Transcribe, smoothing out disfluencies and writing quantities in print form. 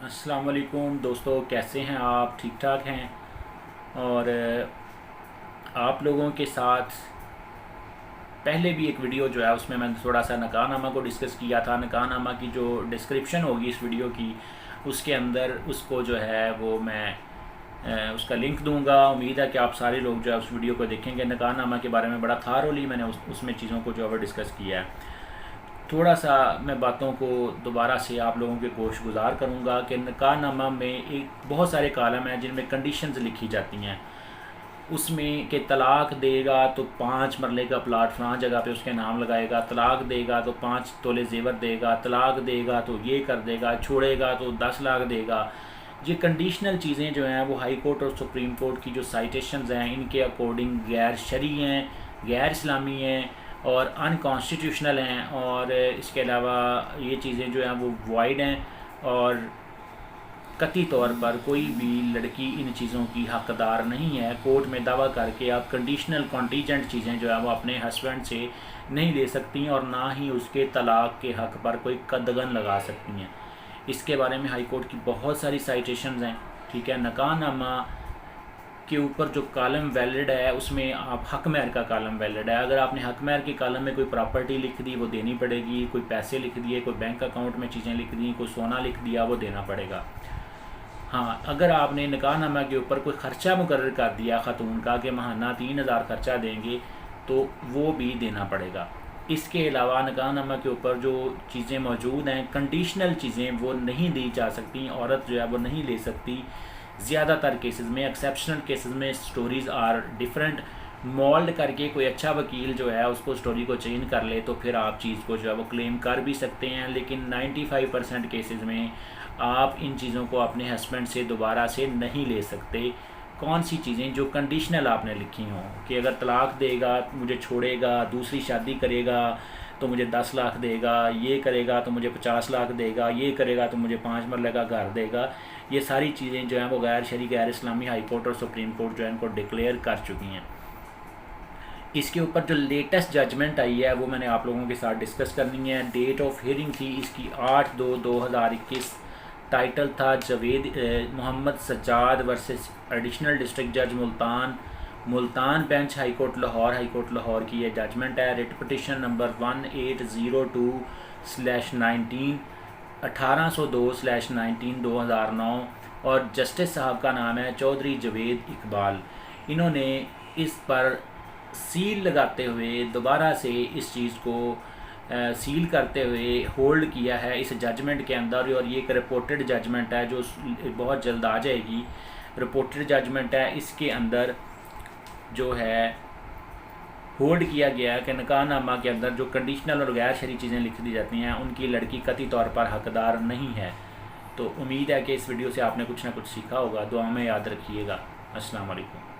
अस्सलाम वालेकुम दोस्तों, कैसे हैं आप? ठीक ठाक हैं। और आप लोगों के साथ पहले भी एक वीडियो जो है उसमें मैंने थोड़ा सा निकाहनामा को डिस्कस किया था। निकाहनामा की जो डिस्क्रिप्शन होगी इस वीडियो की, उसके अंदर उसको जो है वो मैं उसका लिंक दूंगा। उम्मीद है कि आप सारे लोग जो है उस वीडियो को देखेंगे। निकाहनामा के बारे में बड़ा थारोली मैंने उसमें चीज़ों को जो है वो डिस्कस किया है। थोड़ा सा मैं बातों को दोबारा से आप लोगों के गोश गुजार करूँगा कि निकाहनामा में एक बहुत सारे कालम हैं जिनमें कंडीशंस लिखी जाती हैं। उसमें कि तलाक देगा तो 5 मरले का प्लाट फलां जगह पे उसके नाम लगाएगा, तलाक देगा तो 5 तोले जेवर देगा, तलाक देगा तो ये कर देगा, छोड़ेगा तो 10 लाख देगा। ये कंडीशनल चीज़ें जो हैं वो हाई कोर्ट और सुप्रीम कोर्ट की जो साइटेशंस हैं इनके अकॉर्डिंग गैर शरई हैं, गैर इस्लामी हैं और अनकॉन्स्टिट्यूशनल हैं। और इसके अलावा ये चीज़ें जो हैं वो वाइड हैं और कतई तौर पर कोई भी लड़की इन चीज़ों की हकदार नहीं है। कोर्ट में दावा करके आप कंडीशनल कॉन्टीजेंट चीज़ें जो है वो अपने हस्बैंड से नहीं ले सकती और ना ही उसके तलाक के हक़ पर कोई कदगन लगा सकती हैं। इसके बारे में हाई कोर्ट की बहुत सारी साइटेशंस हैं। ठीक है, निकाहनामा के ऊपर जो कॉलम वैलिड है उसमें आप हक महर का कॉलम वैलिड है। अगर आपने हक महर के कॉलम में कोई प्रॉपर्टी लिख दी वो देनी पड़ेगी, कोई पैसे लिख दिए, कोई बैंक अकाउंट में चीज़ें लिख दी, कोई सोना लिख दिया, वो देना पड़ेगा। हाँ, अगर आपने निकाहनामा के ऊपर कोई ख़र्चा मुकर्रर कर दिया ख़तून का कि माहाना 3,000 खर्चा देंगे तो वो भी देना पड़ेगा। इसके अलावा निकाहनामा के ऊपर जो चीज़ें मौजूद हैं, कंडीशनल चीज़ें, वो नहीं दी जा सकती। औरत जो है वो नहीं ले सकती। ज़्यादातर केसेस में, एक्सेप्शनल केसेस में स्टोरीज़ आर डिफरेंट। मोल्ड करके कोई अच्छा वकील जो है उसको स्टोरी को चेंज कर ले तो फिर आप चीज़ को जो है वो क्लेम कर भी सकते हैं। लेकिन 95% केसेस में आप इन चीज़ों को अपने हस्बैंड से दोबारा से नहीं ले सकते। कौन सी चीज़ें जो कंडीशनल आपने लिखी हों कि अगर तलाक देगा मुझे छोड़ेगा, दूसरी शादी करेगा तो मुझे 10 लाख देगा, ये करेगा तो मुझे 50 लाख देगा, ये करेगा तो मुझे 5 मरले का घर देगा। ये सारी चीज़ें जो हैं वो गैर शरई, गैर इस्लामी हाई कोर्ट और सुप्रीम कोर्ट जो है इनको डिक्लेयर कर चुकी हैं। इसके ऊपर जो लेटेस्ट जजमेंट आई है वो मैंने आप लोगों के साथ डिस्कस करनी है। डेट ऑफ हियरिंग थी इसकी 8/2/2021। टाइटल था Javed Mohammad Sajjad versus additional district जज Multan bench high court Lahore की ये जजमेंट है। रिट पिटिशन नंबर 1802/19 1802/19 2009 और जस्टिस साहब का नाम है चौधरी जवेद इकबाल। इन्होंने इस पर सील लगाते हुए दोबारा से इस चीज़ को सील करते हुए होल्ड किया है इस जजमेंट के अंदर। और ये एक रिपोर्टेड जजमेंट है जो बहुत जल्द आ जाएगी। रिपोर्टेड जजमेंट है, इसके अंदर जो है होल्ड किया गया है कि निकाहनामा के अंदर जो कंडीशनल और गैर शरई चीज़ें लिख दी जाती हैं उनकी लड़की कतई तौर पर हकदार नहीं है। तो उम्मीद है कि इस वीडियो से आपने कुछ ना कुछ सीखा होगा। दुआ में याद रखिएगा। अस्सलाम वालेकुम।